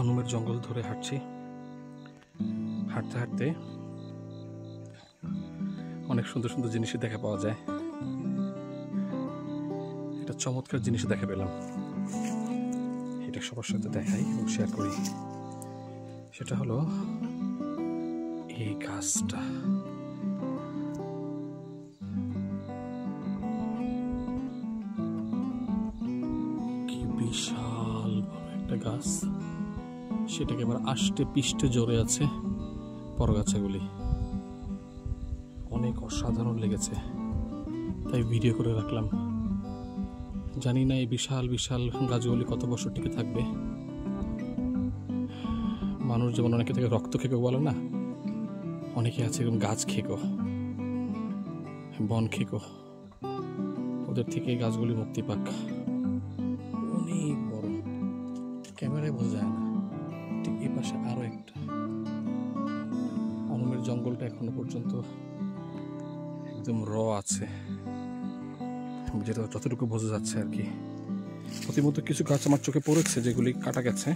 আনুমের জঙ্গল ধরে হাঁটছি। হাঁটতে হাঁটতে অনেক সুন্দর সুন্দর জিনিসই দেখা পাওয়া যায়। একটা চমৎকার জিনিস দেখা পেলাম, এটা সবার সাথে দেখাই এবং শেয়ার করি। সেটা হলো এই গাছটা। কি বিশাল বড় একটা গাছ, সেটাকে আবার আষ্টে পিষ্টে জড়ে আছে পরগাছাগুলি। অনেক অসাধারণ লেগেছে, তাই ভিডিও করে রাখলাম। জানি না এই বিশাল বিশাল গাছগুলি কত বছর টিকে থাকবে। মানুষ যেমন অনেকে থেকে রক্ত খেকো বলে না, অনেকে আছে এরকম গাছ খেকো, বন খেকো। ওদের থেকে এই গাছগুলি মুক্তি পাক। অনেক বড়, ক্যামেরায় বোঝা যায় না। ঠিক এই পাশে আরো একটা। আনুমের জঙ্গলটা এখনো পর্যন্ত একদম আছে, যেটা যতটুকু বোঝা যাচ্ছে আর কি। প্রতিমধ্যে কিছু গাছ আমার চোখে পড়েছে যেগুলি কাটা গেছে।